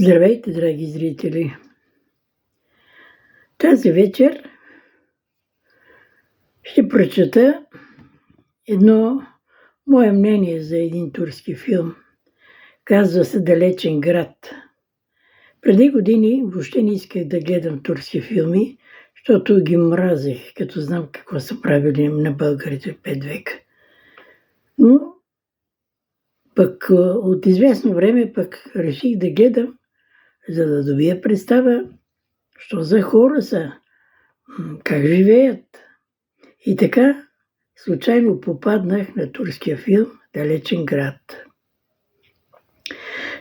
Здравейте, драги зрители! Тази вечер ще прочета едно мое мнение за един турски филм. Казва се "Далечен град". Преди години въобще не исках да гледам турски филми, защото ги мразех, като знам какво са правили на българите в 5 века. Но пък от известно време реших да гледам, за да добия представа що за хора са, как живеят. И така случайно попаднах на турския филм "Далечен град".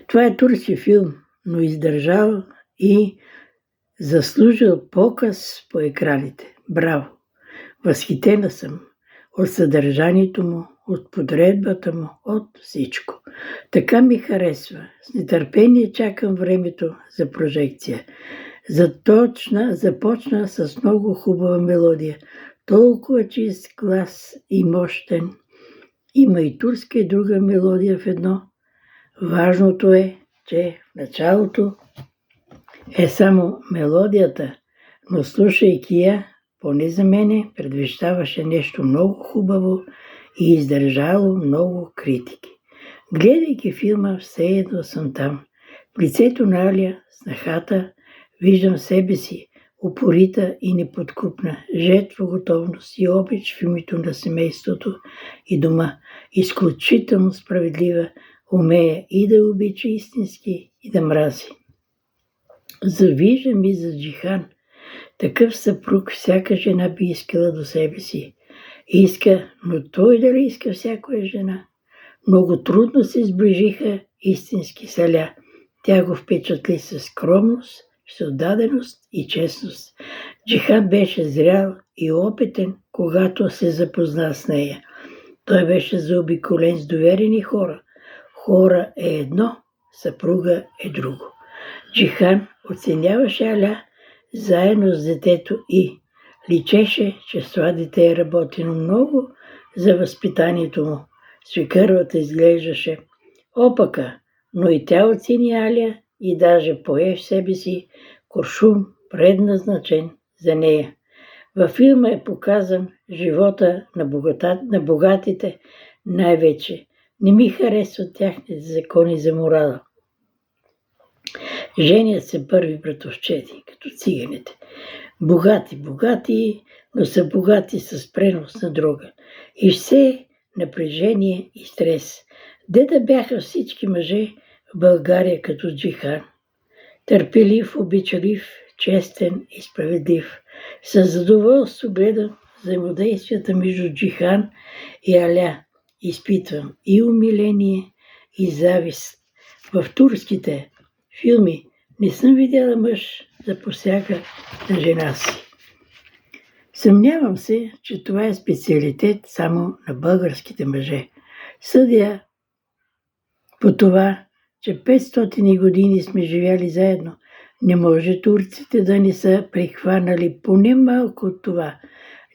Това е турски филм, но издържал и заслужил показ по екраните. Браво! Възхитена съм от съдържанието му, от подредбата му, от всичко. Така ми харесва. С нетърпение чакам времето за прожекция. Започна с много хубава мелодия. Толкова чист глас и мощен. Има и турска и друга мелодия в едно. Важното е, че в началото е само мелодията, но слушайки я, поне за мене, предвещаваше нещо много хубаво и издържало много критики. Гледайки филма, все едно съм там. В лицето на Аля, снахата, виждам себе си, упорита и неподкупна, жетва готовност и обич в името на семейството и дома, изключително справедлива, умее и да обича истински, и да мрази. Завиждам и за Джихан. Такъв съпруг всяка жена би искала до себе си. Иска, но той дали иска всякоя жена? Много трудно се сближиха истински с Аля. Тя го впечатли със скромност, с отдаденост и честност. Джихан беше зрял и опитен, когато се запозна с нея. Той беше заобиколен с доверени хора. Хора е едно, съпруга е друго. Джихан оценяваше Аля заедно с детето и личеше, че с това дете е работено много за възпитанието му. Свекървата изглеждаше опака, но и тя оцени Аля и даже пое в себе си куршум, предназначен за нея. Във филма е показан живота на богатите най-вече. Не ми харесват тяхните закони за морала. Женят се първи братовчети, като циганите. Богати, но са богати с пренос на друга. И все напрежение и стрес. Де да бяха всички мъже в България като Джихан? Търпелив, обичалив, честен и справедлив. Със задоволство гледам взаимодействията между Джихан и Аля. Изпитвам и умиление, и завист. В турските филми не съм видяла мъж да посяга на жена си. Съмнявам се, че това е специалитет само на българските мъже. Съдя по това, че 500 години сме живяли заедно. Не може турците да не са прихванали поне малко от това.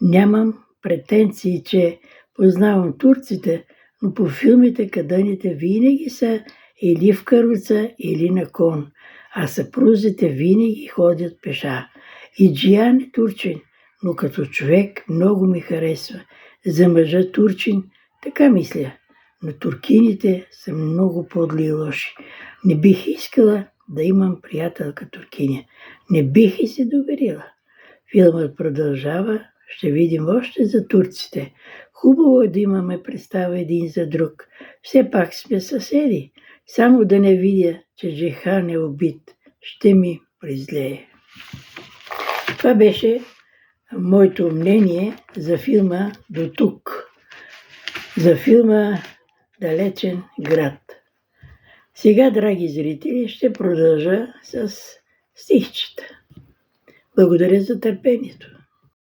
Нямам претенции, че познавам турците, но по филмите каданите винаги са или в каруца, или на кон, а съпрузите винаги ходят пеша. И Джиян е турчин, но като човек много ми харесва. За мъжа турчин, така мисля, но туркините са много подли и лоши. Не бих искала да имам приятелка туркиня. Не бих и се доверила. Филмът продължава, ще видим още за турците. Хубаво е да имаме представа един за друг. Все пак сме съседи. Само да не видя, че Джихан е убит, ще ми презлее. Това беше моето мнение за филма до тук. За филма "Далечен град". Сега, драги зрители, ще продължа с стихчета. Благодаря за търпението.